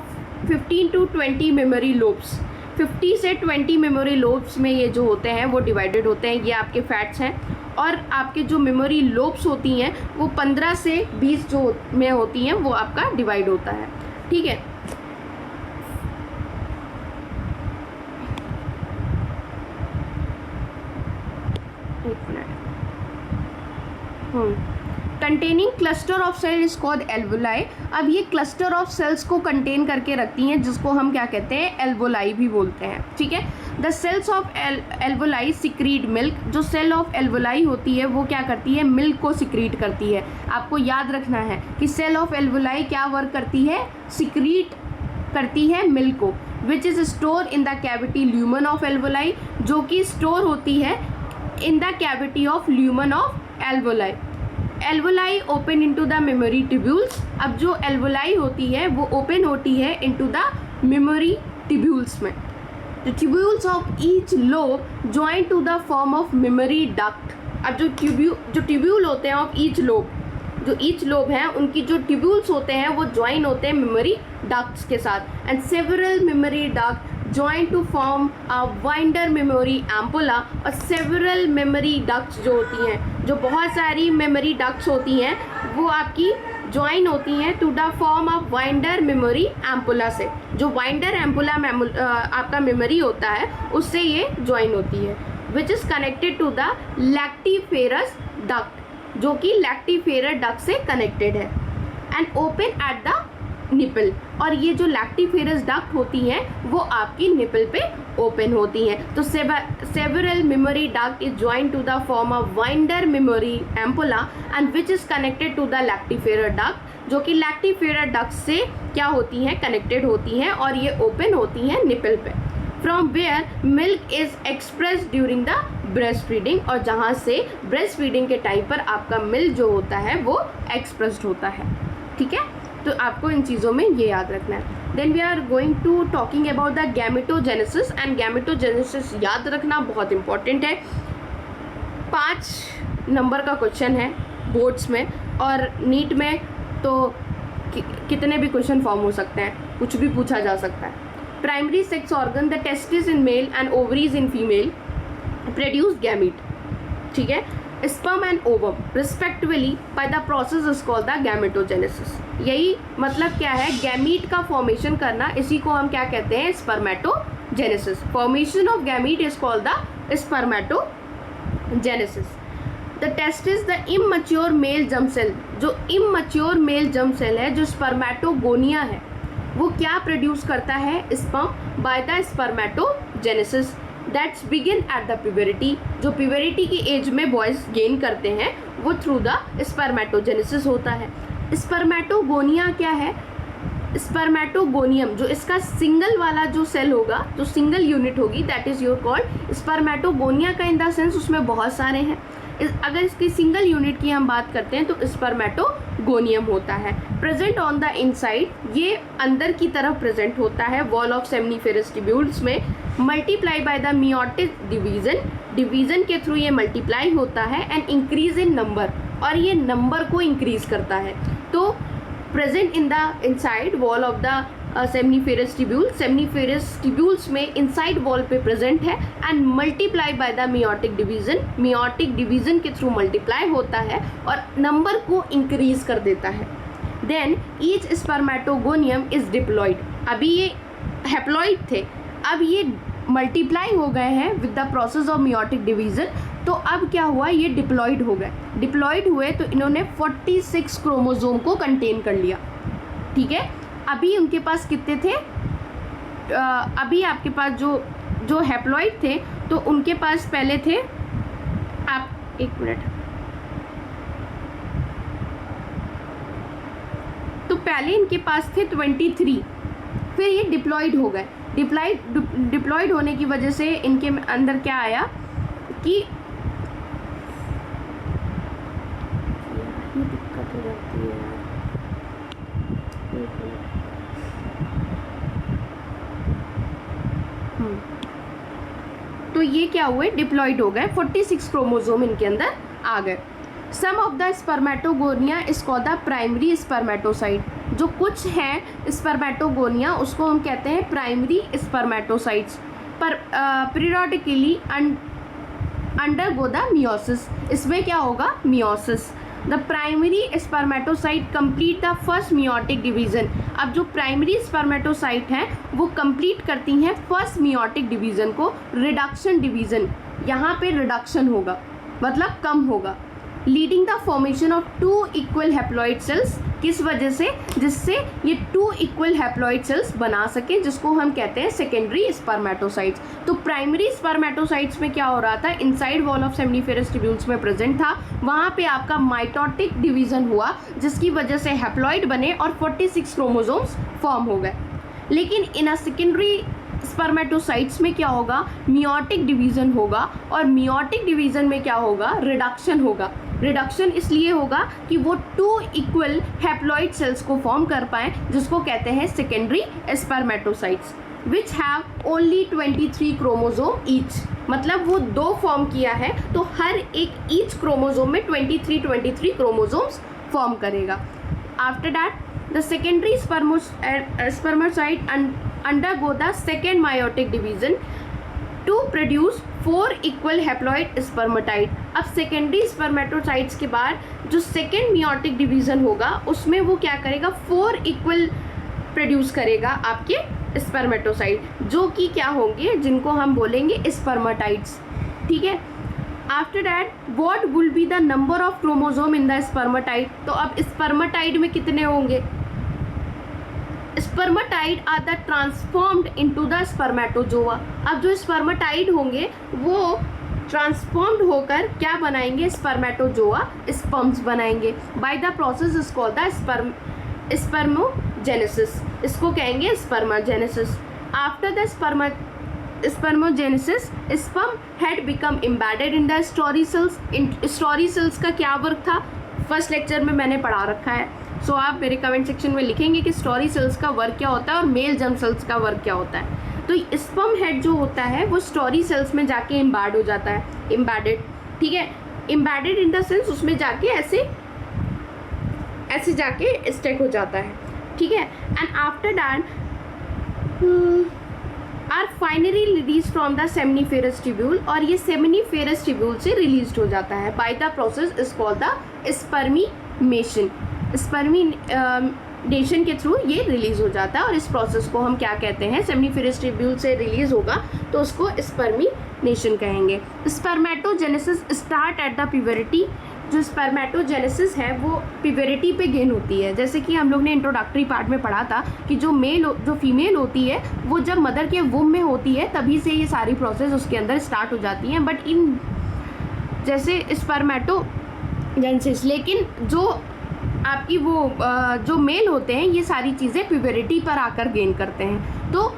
15 to 20 memory lobes. 50 से 20 मेमोरी लोब्स में ये जो होते हैं वो डिवाइडेड होते हैं, ये आपके फैट्स हैं। और आपके जो मेमोरी लोब्स होती हैं वो 15 से 20 जो में होती हैं वो आपका डिवाइड होता है। ठीक है, एक मिनट। Containing cluster of cell is called alveoli. अब ये क्लस्टर ऑफ सेल्स को कंटेन करके रखती हैं जिसको हम क्या कहते हैं, एल्वोलाई भी बोलते हैं। ठीक है, the cells of alveoli secrete milk. जो सेल ऑफ एल्वोलाई होती है वो क्या करती है, मिल्क को सिक्रीट करती है। आपको याद रखना है कि सेल ऑफ एल्वोलाई क्या वर्क करती है, सिक्रीट करती है मिल्क को, which is store in the cavity lumen of alveoli, जो कि स्टोर होती है in the cavity of lumen of alveoli. Alveoli open into the mammary tubules. अब जो एल्वोलाई होती है वो ओपन होती है इनटू द मेमोरी ट्यूब्यूल्स में। The tubules of each lobe join to the form of mammary duct. अब जो ट्यूब्यूल होते हैं ऑफ ईच लोब, जो ईच लोब हैं उनकी जो ट्यूब्यूल्स होते हैं वो ज्वाइन होते हैं मेमोरी डक्ट्स के साथ। And several mammary duct join to form a wider memory ampulla। और several memory ducts जो होती हैं, जो बहुत सारी memory ducts होती हैं वो आपकी ज्वाइन होती हैं to the form of wider mammary ampulla से। जो वाइंडर एम्पुला आपका मेमोरी होता है उससे ये ज्वाइन होती है, which is connected to the lactiferous duct, जो कि लैक्टिफेरस डक्ट से कनेक्टेड है। And open at the nipple, और ये जो लैक्टिफेरस डक्ट होती हैं वो आपकी निपल पे ओपन होती हैं। तो several mammary duct is joint to the form of wider mammary ampulla and which is connected to the lactiferous duct, जो कि लैक्टिफेरर डक्ट से क्या होती हैं, कनेक्टेड होती हैं, और ये ओपन होती हैं निपल पे। From where milk is express during the breast feeding, और जहाँ से ब्रेस्ट फीडिंग के टाइम पर आपका मिल्क जो होता है वो एक्सप्रेस्ड होता है। ठीक है, तो आपको इन चीज़ों में ये याद रखना है। Then we are going to talking about the gametogenesis, and gametogenesis याद रखना बहुत इंपॉर्टेंट है। 5 नंबर का क्वेश्चन है बोर्ड्स में, और नीट में तो कितने भी क्वेश्चन फॉर्म हो सकते हैं, कुछ भी पूछा जा सकता है। Primary sex organ, the testis in male and ovaries in female produce gamete, ठीक है, sperm and ovum respectively bye the process is called the gametogenesis. यही मतलब क्या है, गैमीट का फॉर्मेशन करना, इसी को हम क्या कहते हैं, spermatogenesis. Formation of gamete is called the spermatogenesis. The testis, the immature male germ cell, जो इमैच्योर मेल जर्म सेल है, जो स्पर्मेटोगोनिया है, वो क्या प्रोड्यूस करता है, sperm by the spermatogenesis that's begin at the puberty, जो प्यूबरिटी की एज में बॉयज गेन करते हैं वो थ्रू द स्पर्मेटोजेनेसिस होता है। स्पर्मेटोगोनिया क्या है, स्पर्मेटोगोनियम, जो इसका सिंगल वाला जो सेल होगा, जो सिंगल यूनिट होगी, that is your called spermatogonia का इन द सेंस उसमें बहुत सारे हैं। अगर इसकी सिंगल यूनिट की हम बात करते हैं तो स्पर्मेटोगोनियम होता है। प्रेजेंट ऑन द इनसाइड, ये अंदर की तरफ प्रेजेंट होता है वॉल ऑफ सेमनीफेरस ट्यूब्यूल्स में। Multiply by the meiotic division, division के थ्रू ये मल्टीप्लाई होता है एंड इंक्रीज इन नंबर, और ये नंबर को इंक्रीज करता है। तो present in the inside wall of the seminiferous tubule, seminiferous tubules में इनसाइड वॉल पे प्रेजेंट है and multiply by the meiotic division, meiotic division के थ्रू मल्टीप्लाई होता है और नंबर को इंक्रीज कर देता है। Then each spermatogonium is diploid, अभी ये हैप्लॉइड थे, अब ये मल्टीप्लाई हो गए हैं with the process of meiotic division, तो अब क्या हुआ, ये डिप्लॉयड हो गए। डिप्लॉयड हुए तो इन्होंने 46 क्रोमोसोम को कंटेन कर लिया। ठीक है, अभी उनके पास कितने थे, अभी आपके पास जो हैप्लॉइड थे तो उनके पास पहले थे, आप एक मिनट, तो पहले इनके पास थे 23, फिर ये डिप्लॉयड हो गए। डिप्लॉयड होने की वजह से इनके अंदर क्या आया कि दिक्कत हो जाती है। तो ये क्या हुए, डिप्लॉयड हो गए, 46 क्रोमोसोम इनके अंदर आ गए। Some of the spermatogonia is called the primary spermatocyte, जो कुछ हैं स्पर्मेटोगोनिया उसको हम कहते हैं प्राइमरी स्पर्मेटोसाइट्स, पर पीरियोडिकली अंडरगो द मियोसिस, इसमें क्या होगा, meiosis. The primary spermatocyte complete the first meiotic division, अब जो प्राइमरी स्पर्मेटोसाइट हैं वो कंप्लीट करती हैं फर्स्ट मियोटिक डिवीजन को। रिडक्शन डिवीजन, यहाँ पे रिडक्शन होगा मतलब कम होगा। Leading the formation of 2 equal haploid sales, किस वजह से, जिससे ये 2 इक्वल हैप्लॉइड सेल्स बना सके, जिसको हम कहते हैं सेकेंडरी स्पर्मेटोसाइट्स। तो प्राइमरी स्पर्मेटोसाइट्स में क्या हो रहा था, inside wall of seminiferous tubules में प्रेजेंट था, वहाँ पे आपका माइटोटिक डिवीजन हुआ जिसकी वजह से हैप्लॉइड बने और 46 क्रोमोसोम्स फॉर्म हो गए। लेकिन इन अ सेकेंडरी स्पर्मेटोसाइट्स में क्या होगा, मियोटिक डिवीजन होगा, और मियोटिक डिवीजन में क्या होगा, रिडक्शन होगा। रिडक्शन इसलिए होगा कि वो 2 इक्वल हैप्लॉइड सेल्स को फॉर्म कर पाएँ, जिसको कहते हैं secondary spermatocytes, which have only 23 chromosome each, मतलब वो 2 फॉर्म किया है तो हर एक ईच क्रोमोसोम में 23 क्रोमोसोम्स फॉर्म करेगा। After that the secondary spermatocyte undergo the second meiotic division to produce 4 equal haploid spermatide। अब सेकेंडरी स्पर्मेटोसाइट्स के बाद जो सेकेंड मियोटिक डिवीजन होगा उसमें वो क्या करेगा, 4 इक्वल प्रोड्यूस करेगा आपके स्पर्मेटोसाइट, जो कि क्या होंगे, जिनको हम बोलेंगे स्पर्मेटाइड्स। ठीक है, after that what will be the number of chromosome in the spermatid, तो अब स्पर्मेटाइड में कितने होंगे, spermatid are the transformed into the spermatozoa. अब जो स्पर्मेटाइड होंगे वो ट्रांसफॉर्म्ड होकर क्या बनाएंगे, स्पर्मेटोजोआ, स्पर्म्स बनाएंगे। By the process is called the spermiogenesis, इसको कहेंगे spermiogenesis. After the spermiogenesis sperm head become embedded in the Sertoli cells. Sertoli cells का क्या वर्क था, फर्स्ट लेक्चर में मैंने पढ़ा रखा है। सो आप मेरे कमेंट सेक्शन में लिखेंगे कि स्टोरी सेल्स का वर्क क्या होता है और मेल जर्म सेल्स का वर्क क्या होता है। तो स्पर्म हेड जो होता है वो स्टोरी सेल्स में जाके एम्बेड हो जाता है, एम्बेडेड, ठीक है, एम्बेडेड इन द सेंस उसमें जाके ऐसे जाके स्टेक हो जाता है, ठीक है। And after that are finally release from the seminiferous tubule, और ये सेमिनिफेरस ट्यूब्यूल से रिलीज हो जाता है by the process is called the spermiation. Spermiation के थ्रू ये रिलीज हो जाता है और इस प्रोसेस को हम क्या कहते हैं, सेमिनिफेरस ट्यूब्यूल से रिलीज होगा तो उसको स्पर्मीनेशन कहेंगे। Spermatogenesis start at the puberty. जो स्पर्मेटोजेनेसिस है वो प्यूबरिटी पे गेन होती है। जैसे कि हम लोग ने इंट्रोडक्टरी पार्ट में पढ़ा था कि जो फीमेल होती है वो जब मदर के वुम में होती है तभी से ये सारी प्रोसेस उसके अंदर स्टार्ट हो जाती हैं। बट इन जैसे स्पर्मेटोजेनेसिस, लेकिन जो आपकी वो जो मेल होते हैं ये सारी चीज़ें प्यूबरिटी पर आकर गेन करते हैं। तो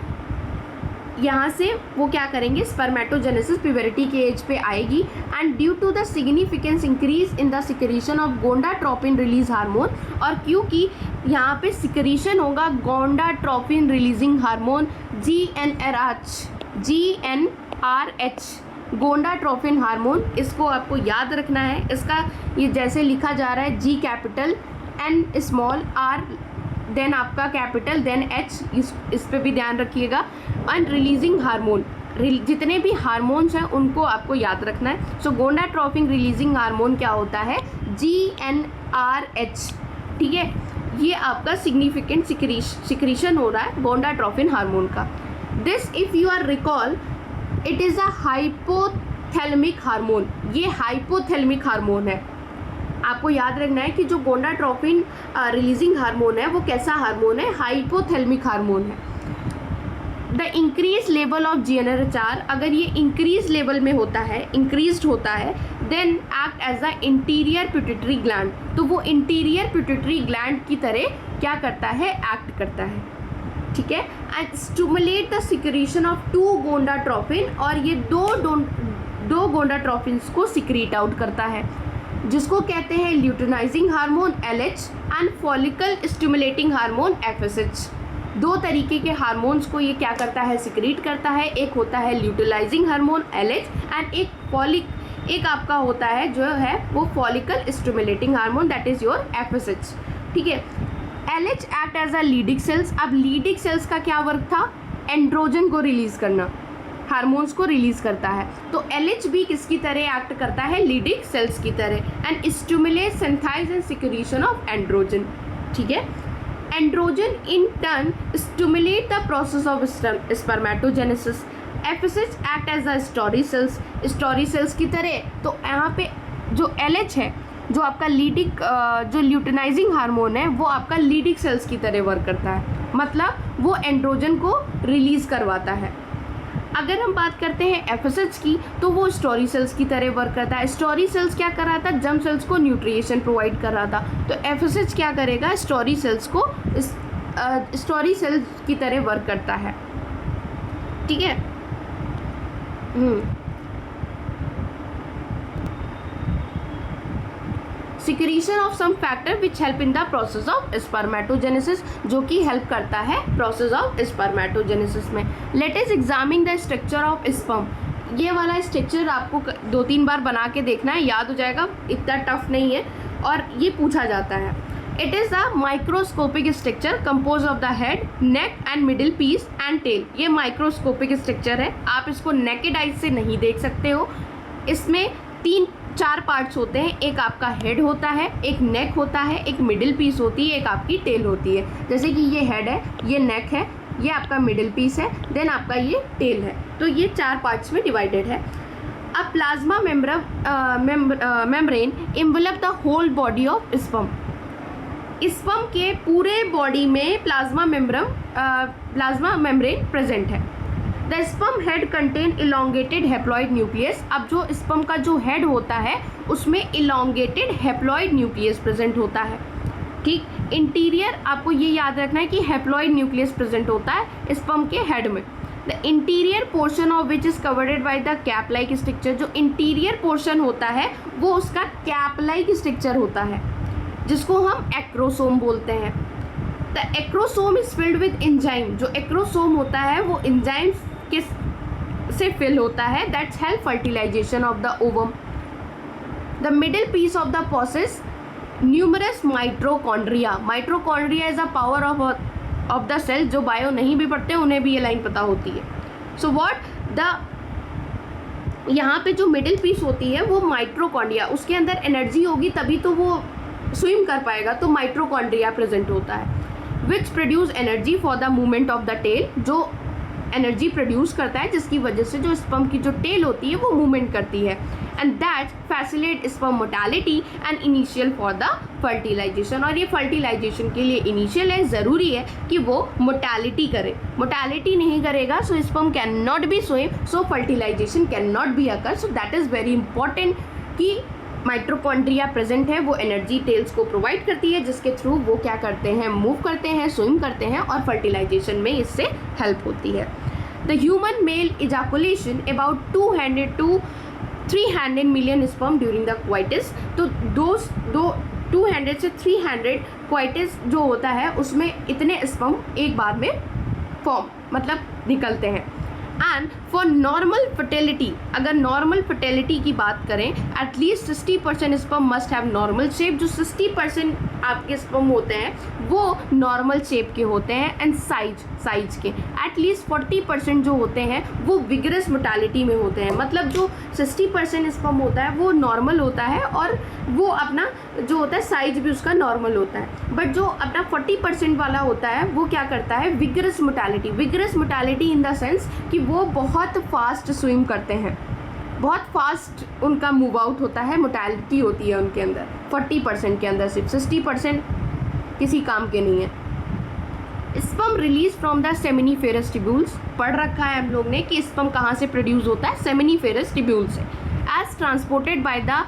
यहाँ से वो क्या करेंगे, स्पर्मेटोजेनेसिस प्यूबरिटी के एज पे आएगी। And due to the significance increase in the secretion of gonadotropin release hormone, और क्योंकि यहाँ पे सिक्रीशन होगा gonadotropin releasing hormone GnRH, gonadotropin hormone, इसको आपको याद रखना है। इसका ये जैसे लिखा जा रहा है G capital, N small, R then आपका कैपिटल, देन H, इस पे भी ध्यान रखिएगा। एंड रिलीजिंग हार्मोन, जितने भी हार्मोन्स हैं उनको आपको याद रखना है। सो गोनाडोट्रोपिन रिलीजिंग हार्मोन क्या होता है, GnRH, ठीक है। ये आपका सिग्निफिकेंट सिक्रीशन हो रहा है गोनाडोट्रोपिन हार्मोन का। This if you are recall it is a hypothalamic hormone, ये हाइपोथैलेमिक हार्मोन है। आपको याद रखना है कि जो गोनाडोट्रोपिन रिलीजिंग हार्मोन है वो कैसा हार्मोन है, हाइपोथैलेमिक हार्मोन है। The increase level of GnRH, अगर ये इंक्रीज लेवल में होता है, इंक्रीज्ड होता है, then act as the interior pituitary gland, तो वो इंटीरियर पिट्यूटरी ग्लैंड की तरह क्या करता है, एक्ट करता है, ठीक है। And stimulate the secretion of 2 gonadotropin, और ये दो गोनाडोट्रोपिन्स को सिक्रीट आउट करता है, जिसको कहते हैं luteinizing hormone LH and follicle stimulating hormone FSH। 2 तरीके के हार्मोन्स को ये क्या करता है, सिक्रीट करता है। एक होता है ल्यूटिलाइजिंग हार्मोन LH एंड एक आपका होता है जो है वो follicle stimulating hormone, that is your FSH, ठीक है। LH act as a Leydig cells. अब लीडिंग सेल्स का क्या वर्क था, एंड्रोजन को रिलीज करना, हार्मोन्स को रिलीज करता है। तो LH भी किसकी तरह एक्ट करता है, लीडिंग सेल्स की तरह, and stimulate synthesis and secretion of androgen, ठीक है। Androgen in turn stimulate the process of spermatogenesis. FSH act as a Sertoli cells की तरह। तो यहाँ पे जो LH है, जो आपका जो ल्यूटिनाइजिंग हार्मोन है, वो आपका लीडिंग सेल्स की तरह वर्क करता है, मतलब वो एंड्रोजन को रिलीज करवाता है। अगर हम बात करते हैं FSH की, तो वो स्टोरी सेल्स की तरह वर्क करता है। स्टोरी सेल्स क्या कर रहा था, जर्म सेल्स को न्यूट्रिएशन प्रोवाइड कर रहा था। तो FSH क्या करेगा, स्टोरी सेल्स की तरह वर्क करता है, ठीक है। Secretion of some factor which help in the process of spermatogenesis, जो कि हेल्प करता है प्रोसेस ऑफ स्पर्मेटोजेनेसिस में। Let us examine the structure of sperm. ये वाला स्ट्रक्चर आपको 2-3 बार बना के देखना है, याद हो जाएगा, इतना टफ नहीं है और ये पूछा जाता है। It is a microscopic structure compose of the head, neck and middle piece and tail. ये माइक्रोस्कोपिक स्ट्रक्चर है, आप इसको नेकेड आइज से नहीं देख सकते हो। इसमें 3-4 पार्ट्स होते हैं, एक आपका हेड होता है, एक नेक होता है, एक मिडिल पीस होती है, एक आपकी टेल होती है। जैसे कि ये हेड है, ये नेक है, ये आपका मिडिल पीस है, देन आपका ये टेल है। तो ये 4 पार्ट्स में डिवाइडेड है। अब plasma membrane envelop the whole body of sperm. Sperm के पूरे बॉडी में प्लाज्मा मेम्ब्रेन प्रेजेंट है। The sperm head contain elongated haploid nucleus. अब जो स्पर्म का जो हेड होता है उसमें इलोंगेटेड हैप्लॉइड न्यूक्लियस प्रेजेंट होता है। ठीक, इंटीरियर आपको ये याद रखना है कि हैप्लॉइड न्यूक्लियस प्रेजेंट होता है स्पर्म के हेड में। The interior portion of which is covered by the cap like structure. जो इंटीरियर पोर्शन होता है वो उसका कैप लाइक स्ट्रक्चर होता है, जिसको हम एक्रोसोम बोलते हैं। The acrosome is filled with enzyme. जो एक्रोसोम होता है वो एंजाइम से फिल होता है, that's help fertilization of the ovum. The middle piece of the process numerous mitochondria. Mitochondria is a power of the cell. जो बायो नहीं भी पढ़ते उन्हें भी ये लाइन पता होती है। सो व्हाट द यहाँ पे जो मिडिल पीस होती है वो माइट्रोकॉन्ड्रिया, उसके अंदर एनर्जी होगी तभी तो वो स्विम कर पाएगा, तो माइट्रोकॉन्ड्रिया प्रेजेंट होता है। Which produce energy for the movement of the tail. जो एनर्जी प्रोड्यूस करता है जिसकी वजह से जो स्पर्म की जो टेल होती है वो मूवमेंट करती है, and that facilitate sperm motality and initial for the fertilization. और ये फर्टिलाइजेशन के लिए इनिशियल है, ज़रूरी है कि वो मोटालिटी करे। मोटालिटी नहीं करेगा so sperm can not be swim, so fertilization can not be occur. So that is very important कि माइट्रोकॉन्ड्रिया प्रेजेंट है, वो एनर्जी टेल्स को प्रोवाइड करती है जिसके थ्रू वो क्या करते हैं, मूव करते हैं, स्विम करते हैं और फर्टिलाइजेशन में इससे हेल्प होती है। The human male ejaculation about 200 to 300 million sperm during the coitus. तो 200 से 300 क्वाइटिस जो होता है उसमें इतने स्पर्म एक बार में मतलब निकलते हैं। एंड फॉर नॉर्मल फर्टिलिटी, अगर नॉर्मल फर्टिलिटी की बात करें, at least 60% sperm must have normal shape. जो 60% आपके स्पर्म होते हैं वो नॉर्मल शेप के होते हैं, एंड साइज के। एटलीस्ट 40% जो होते हैं वो विगरस मोटालिटी में होते हैं। मतलब जो 60% स्पर्म होता है वो नॉर्मल होता है और वो अपना जो होता है साइज भी उसका नॉर्मल होता है, बट जो अपना 40% वाला होता है वो क्या करता है, vigorous motility. Vigorous motility in the sense कि वो बहुत फास्ट स्विम करते हैं, बहुत फास्ट उनका मूव आउट होता है, मोटालिटी होती है उनके अंदर 40% के अंदर, सिर्फ 60% किसी काम के नहीं है। Sperm release from the seminiferous tubules. पढ़ रखा है हम लोग ने कि स्पर्म कहाँ से प्रोड्यूस होता है, सेमिनिफेरस ट्यूब्यूल से। As transported by the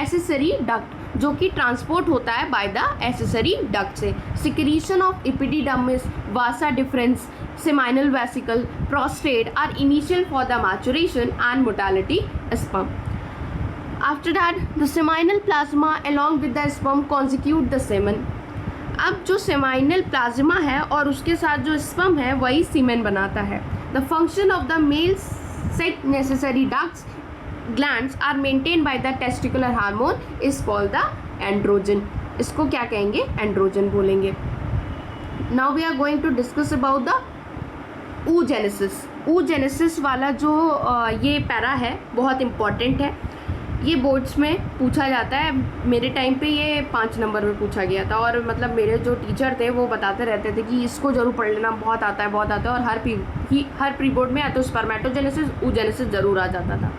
accessory duct, जो कि ट्रांसपोर्ट होता है बाय द एसेसरी डक्ट से। Secretion of epididymis, vasa deferens, seminal vesicle, prostate are initial for the maturation and motility sperm. After that, the seminal plasma along with the sperm constitute the semen. अब जो seminal plasma है और उसके साथ जो sperm है वही semen बनाता है. The function of the male sex necessary ducts glands are maintained by the testicular hormone is called the androgen. इसको क्या कहेंगे, एंड्रोजन बोलेंगे. Now we are going to discuss about the oogenesis. oogenesis वाला जो ये para है बहुत important है, ये बोर्ड्स में पूछा जाता है. मेरे टाइम पे ये 5 नंबर में पूछा गया था, और मतलब मेरे जो टीचर थे वो बताते रहते थे कि इसको जरूर पढ़ लेना, बहुत आता है बहुत आता है, और हर प्री बोर्ड में या तो स्पर्मेटोजेनेसिस oogenesis ज़रूर आ जाता था.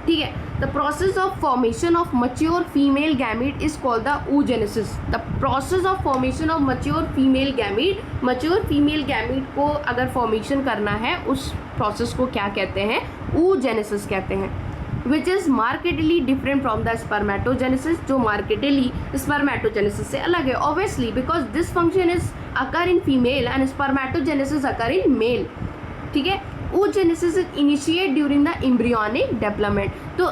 ठीक है. The process of formation of mature female gamete is called the oogenesis. The process of formation of mature female gamete, mature female gamete को अगर फॉर्मेशन करना है उस प्रोसेस को क्या कहते हैं, oogenesis कहते हैं. Which is markedly different from the spermatogenesis, जो मार्केटली स्पर्मेटोजेनेसिस से अलग है. Obviously because this function is occur in female and spermatogenesis occur in male. ठीक है. oogenesis is initiate during the embryonic development. तो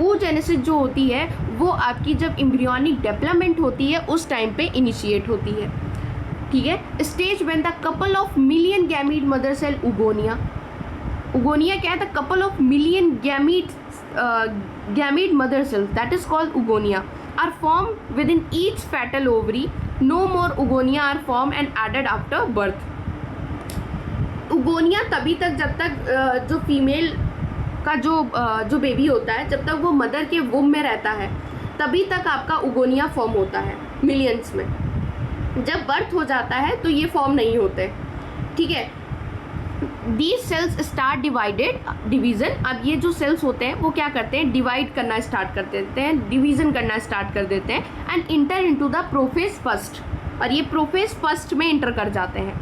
oogenesis जो होती है वो आपकी जब embryonic development होती है उस टाइम पे इनिशिएट होती है. ठीक है. Stage when the couple of million gamete mother cell oogonia. oogonia क्या है, the couple of million gamete mother cells that is called oogonia are formed within each fetal ovary. No more oogonia are formed and added after birth. उगोनिया तभी तक जब तक जो female का जो baby होता है, जब तक वो मदर के वुम में रहता है तभी तक आपका उगोनिया फॉर्म होता है मिलियंस में. जब बर्थ हो जाता है तो ये फॉर्म नहीं होते. ठीक है. These cells start division. अब ये जो सेल्स होते हैं वो क्या करते हैं, डिवाइड करना स्टार्ट कर देते हैं, डिवीज़न करना स्टार्ट कर देते हैं, and inter into the prophase first. और ये प्रोफेज फर्स्ट में इंटर कर जाते हैं।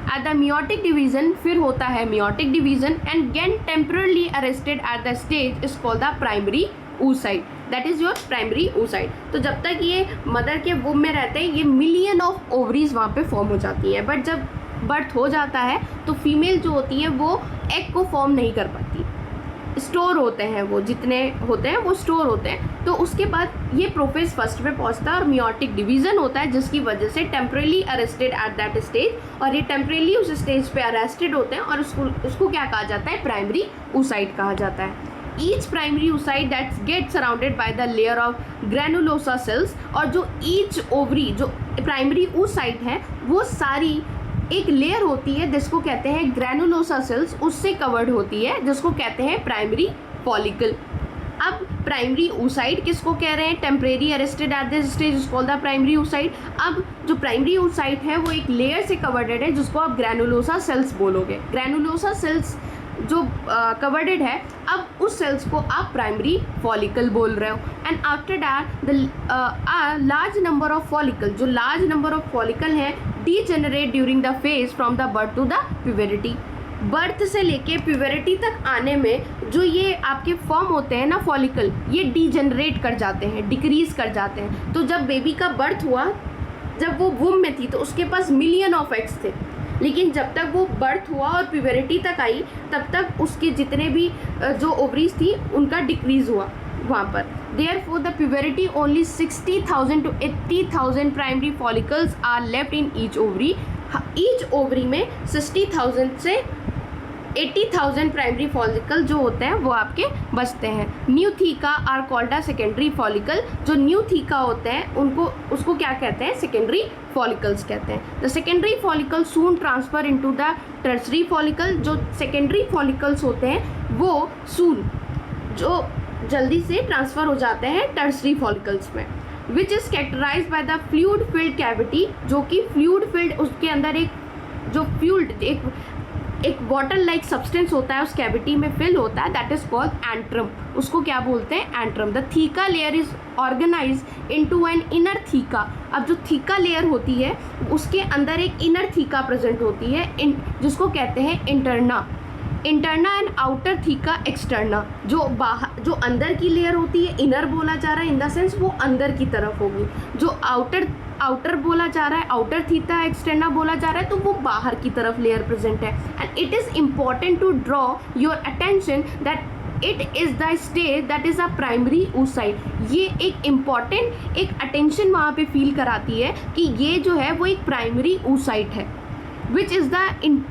एट द मियोटिक डिवीजन फिर होता है meiotic division and get temporarily arrested at the stage is called the primary oocyte, that is your primary oocyte। तो जब तक ये मदर के वुम में रहते हैं ये मिलियन ऑफ ओवरीज वहाँ पे फॉर्म हो जाती हैं, बट जब बर्थ हो जाता है तो फीमेल जो होती है वो एग को फॉर्म नहीं कर पाती, स्टोर होते हैं, वो जितने होते हैं वो स्टोर होते हैं। तो उसके बाद ये प्रोफेज फर्स्ट में पहुंचता है और मियोटिक डिवीजन होता है जिसकी वजह से temporarily arrested at that stage, और ये टेम्परेली उस स्टेज पे अरेस्टेड होते हैं और उसको क्या कहा जाता है, प्राइमरी oocyte कहा जाता है। Each primary oocyte that get surrounded by the layer of granulosa cells, और जो ईच ओवरी जो प्राइमरी oocyte है वो सारी एक लेयर होती है जिसको कहते हैं ग्रैनुलोसा सेल्स, उससे कवर्ड होती है जिसको कहते हैं प्राइमरी फॉलिकल। अब प्राइमरी oocyte किसको कह रहे हैं, temporary arrested at this stage is called the primary oocyte। अब जो प्राइमरी oocyte है वो एक लेयर से कवर्डेड है जिसको आप ग्रैनुलोसा सेल्स बोलोगे। ग्रैनुलोसा सेल्स जो कवर्डेड है, अब उस सेल्स को आप प्राइमरी फॉलिकल बोल रहे हो। And after that the large number of follicle, जो लार्ज नंबर ऑफ फॉलिकल है degenerate during the phase from the birth to the puberty. Birth से लेके प्यूबरिटी तक आने में जो ये आपके फॉर्म होते हैं ना फॉलिकल, ये डीजेनरेट कर जाते हैं, डिक्रीज कर जाते हैं। तो जब बेबी का बर्थ हुआ, जब वो वुम में थी तो उसके पास मिलियन ऑफ एग्स थे, लेकिन जब तक वो बर्थ हुआ और प्यूबरिटी तक आई तब तक उसके जितने भी जो ओवरीज थी उनका डिक्रीज हुआ वहाँ पर। Therefore the puberty only 60,000 to 80,000 primary follicles are left in each ovary. Each ovary में 60,000 से 80,000 प्राइमरी फॉलिकल जो होते हैं वो आपके बचते हैं। New theca are called a secondary follicle. जो न्यू थीका होते हैं उसको क्या कहते हैं, सेकेंडरी फॉलिकल्स कहते हैं। The secondary follicle soon transfer into the tertiary follicle. जो सेकेंडरी फॉलिकल्स होते हैं वो सून जो जल्दी से ट्रांसफ़र हो जाते हैं टर्सरी फॉलिकल्स में, which is characterize by the fluid filled cavity. जो कि फ्लूइड फिल्ड, उसके अंदर एक जो फ्लूइड एक वाटर लाइक सब्सटेंस होता है उस कैविटी में फिल होता है, दैट इज कॉल्ड एंट्रम। उसको क्या बोलते हैं, antrum. The theca layer is organize into an inner theca. अब जो थीका लेयर होती है उसके अंदर एक इनर थीका प्रेजेंट होती है जिसको कहते हैं interna. Interna and outer theca externa. जो बाहर जो अंदर की लेयर होती है इनर बोला जा रहा है, इन द सेंस वो अंदर की तरफ होगी। जो आउटर बोला जा रहा है, आउटर थीटा एक्सटर्ना बोला जा रहा है, तो वो बाहर की तरफ लेयर प्रेजेंट है। And it is important to draw your attention that it is the stage that is a primary oocyte। ये एक इम्पॉर्टेंट एक अटेंशन वहाँ पे फील कराती है कि ये जो है वो एक प्राइमरी oocyte है, विच इज़ द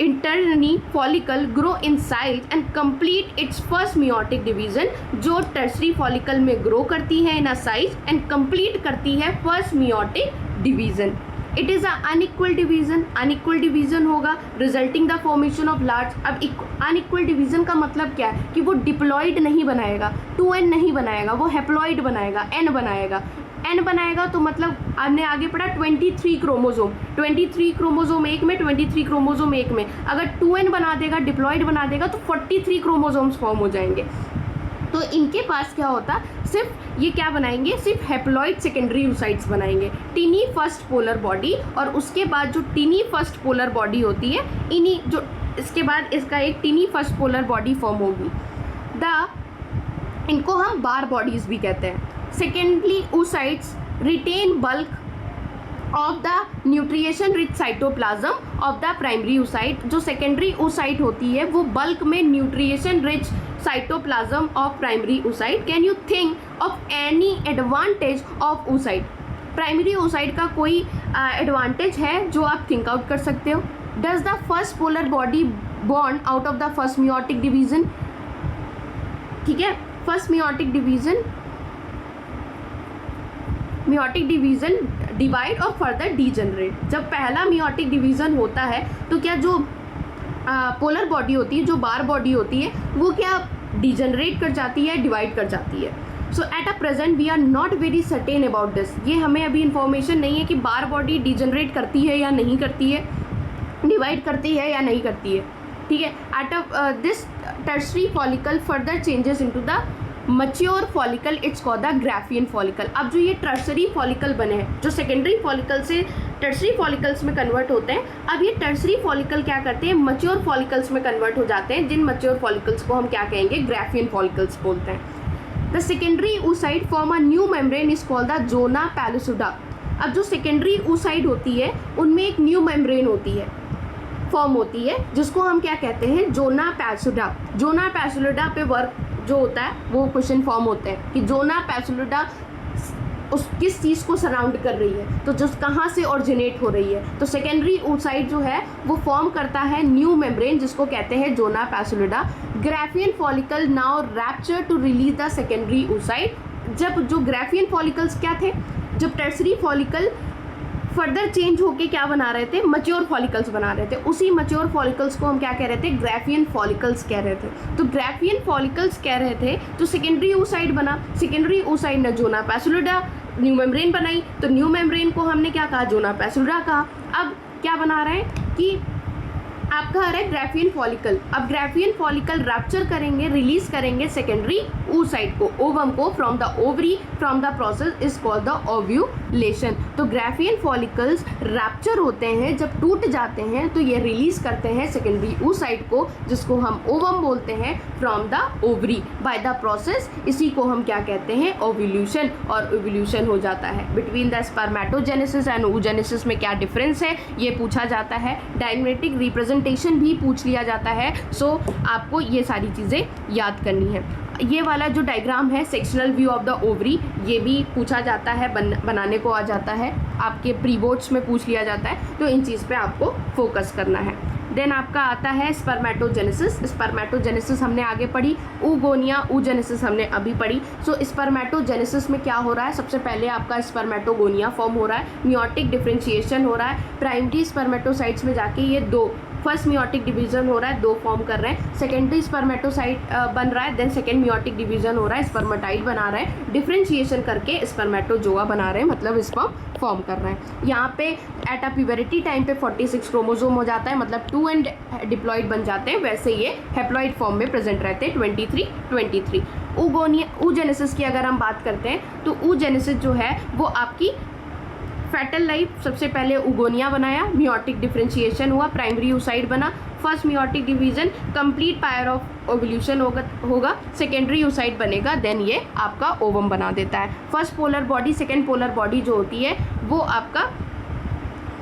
इंटरनी follicle grow in size and complete its first meiotic division. जो टर्सरी फॉलिकल में ग्रो करती है in a size and complete करती है first meiotic division. It is a unequal division. Unequal division होगा resulting the formation of large. अब unequal division का मतलब क्या है कि वो डिप्लॉइड नहीं बनाएगा, 2n नहीं बनाएगा, वो हेप्लॉइड बनाएगा, n बनाएगा। n बनाएगा तो मतलब आपने आगे पढ़ा 23 क्रोमोजोम, 23 क्रोमोजोम एक में, 23 क्रोमोजोम एक में। अगर 2n बना देगा, डिप्लॉइड बना देगा तो 43 क्रोमोजोम्स फॉर्म हो जाएंगे। तो इनके पास क्या होता, सिर्फ ये क्या बनाएंगे, सिर्फ हेप्लॉइड सेकेंडरी oocytes बनाएंगे। टिनी फर्स्ट पोलर बॉडी, और उसके बाद जो टिनी फर्स्ट पोलर बॉडी होती है इन्हीं जो इसके बाद इसका एक टिनी फर्स्ट पोलर बॉडी फॉर्म होगी। इनको हम बार बॉडीज भी कहते हैं। Secondly oocytes retain bulk of the nutrition rich cytoplasm of the primary oocyte। जो सेकेंडरी oocyte होती है वो बल्क में nutrient rich cytoplasm of primary oocyte। Can you think of any advantage of oocyte? Primary oocyte का कोई advantage है जो आप थिंक आउट कर सकते हो? Does the first polar body born out of the first meiotic division? ठीक है, फर्स्ट मियोटिक डिवीजन डिवाइड और फर्दर डीजनरेट। जब पहला मियोटिक डिवीजन होता है तो क्या जो पोलर बॉडी होती है, जो बार बॉडी होती है, वो क्या डीजनरेट कर जाती है, डिवाइड कर जाती है। So at a present we are not very certain about this. ये हमें अभी इन्फॉर्मेशन नहीं है कि बार बॉडी डीजनरेट करती है या नहीं करती है, डिवाइड करती है या नहीं करती है। ठीक है, at this tertiary follicle further changes into the mature follicle it's called the Graafian follicle. अब जो ये टर्सरी फॉलिकल बने हैं, जो सेकेंडरी फॉलिकल से टर्सरी फॉलिकल्स में कन्वर्ट होते हैं, अब ये टर्सरी फॉलिकल क्या करते हैं, मच्योर फॉलिकल्स में कन्वर्ट हो जाते हैं, जिन मच्योर फॉलिकल्स को हम क्या कहेंगे, ग्राफियन फॉलिकल्स बोलते हैं। The secondary oocyte form a new membrane is called the zona pellucida. अब जो सेकेंडरी oocyte होती है उनमें एक न्यू मेम्ब्रेन होती है, फॉर्म होती है, जिसको हम क्या कहते हैं, जोना पैलुसिडा। जोना पैलुसिडा पे वर्क जो होता है वो क्वेश्चन फॉर्म होते हैं कि जोना पैलुसिडा उस किस चीज़ को सराउंड कर रही है, तो जो कहाँ से ऑरिजिनेट हो रही है। तो सेकेंडरी oocyte जो है वो फॉर्म करता है न्यू मेम्ब्रेन, जिसको कहते हैं zona pellucida. Graafian follicle now rupture to release the secondary oocyte। जब जो ग्राफियन फॉलिकल्स क्या थे, जब टर्सरी फॉलिकल फर्दर चेंज होके क्या बना रहे थे, मच्योर फॉलिकल्स बना रहे थे, उसी मच्योर फॉलिकल्स को हम क्या कह रहे थे, ग्राफियन फॉलिकल्स कह रहे थे। तो ग्राफियन फॉलिकल्स कह रहे थे तो सेकेंडरी oocyte बना, सेकेंडरी oocyte ने जोना पैलुसिडा न्यू मेम्ब्रेन बनाई, तो न्यू मेम्ब्रेन को हमने क्या कहा, जोना पैलुसिडा कहा। अब क्या बना रहे हैं कि आपका आ रहा है ग्राफियन फॉलिकल। अब ग्राफियन फॉलिकल रैप्चर करेंगे, रिलीज करेंगे सेकेंडरी oocyte को, ओवम को, from the ovary, from the process is called the ovulation. तो ग्राफियन फॉलिकल्स रैप्चर होते हैं, जब टूट जाते हैं तो ये रिलीज करते हैं सेकेंडरी oocyte को, जिसको हम ओवम बोलते हैं, from the ovary bye the process. इसी को हम क्या कहते हैं, ओव्यूल्यूशन। और ओव्यूल्यूशन हो जाता है। Between the spermatogenesis and oogenesis में क्या डिफरेंस है ये पूछा जाता है। डायग्मेटिक रिप्रेजेंटेशन भी पूछ लिया जाता है। सो आपको ये सारी चीज़ें याद करनी है। ये वाला जो डायग्राम है, sectional view of the ovary, ये भी पूछा जाता है, बनाने को आ जाता है, आपके प्री बोर्ड्स में पूछ लिया जाता है, तो इन चीज़ पे आपको फोकस करना है। देन आपका आता है स्पर्मेटोजेनेसिस। स्पर्मेटोजेनेसिस हमने आगे पढ़ी, oogonia oogenesis हमने अभी पढ़ी। सो स्पर्मेटोजेनेसिस में क्या हो रहा है, सबसे पहले आपका स्पर्मेटोगोनिया फॉर्म हो रहा है, मियोटिक डिफरेंशिएशन हो रहा है, प्राइमरी स्पर्मेटोसाइट्स में जाके ये दो, फर्स्ट मियोटिक डिवीजन हो रहा है, दो फॉर्म कर रहे हैं, सेकेंडरी स्पर्मेटोसाइट बन रहा है, देन सेकेंड मियोटिक डिवीजन हो रहा है, स्पर्मेटाइड बना रहे हैं, डिफरेंशिएशन करके स्पर्मेटोजोआ बना रहे हैं, मतलब स्पर्म फॉर्म कर रहे हैं। यहाँ पे एट अ प्यूबरिटी टाइम पे 46 क्रोमोसोम हो जाता है, मतलब 2 एंड डिप्लॉइड बन जाते हैं, वैसे ये हेप्लॉइड फॉर्म में प्रेजेंट रहते हैं 23। oogenesis की अगर हम बात करते हैं तो oogenesis जो है वो आपकी फेटल लाइफ, सबसे पहले oogonia बनाया, मियोटिक डिफरेंशिएशन हुआ, प्राइमरी oocyte बना, first meiotic division, complete prior of ovulation होगा, सेकेंडरी oocyte बनेगा, देन ये आपका ओवम बना देता है। First polar body, second polar body जो होती है वो आपका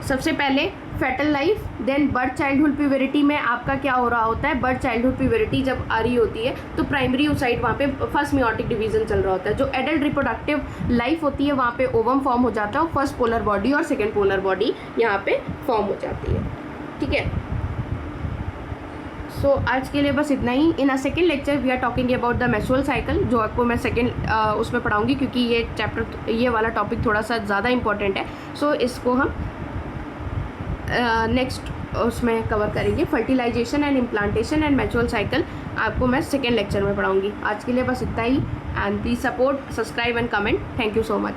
सबसे पहले fetal life, then birth childhood puberty में आपका क्या हो रहा होता है, बर्थ चाइल्डहुड प्यूबरिटी जब आ रही होती है तो प्राइमरी oocyte वहाँ पे फर्स्ट मियोटिक डिवीजन चल रहा होता है, जो एडल्ट रिप्रोडक्टिव लाइफ होती है वहाँ पे ओवम फॉर्म हो जाता है, और फर्स्ट पोलर बॉडी और सेकेंड पोलर बॉडी यहाँ पे फॉर्म हो जाती है। ठीक है, सो आज के लिए बस इतना ही। In a second lecture we are talking about the menstrual cycle, जो आपको मैं सेकेंड उसमें पढ़ाऊँगी, क्योंकि ये चैप्टर, ये वाला टॉपिक थोड़ा सा ज़्यादा इंपॉर्टेंट है। सो इसको हम नेक्स्ट उसमें कवर करेंगे। Fertilization and implantation and menstrual cycle आपको मैं सेकेंड लेक्चर में पढ़ाऊँगी। आज के लिए बस इतना ही, and please support, subscribe and comment. Thank you so much.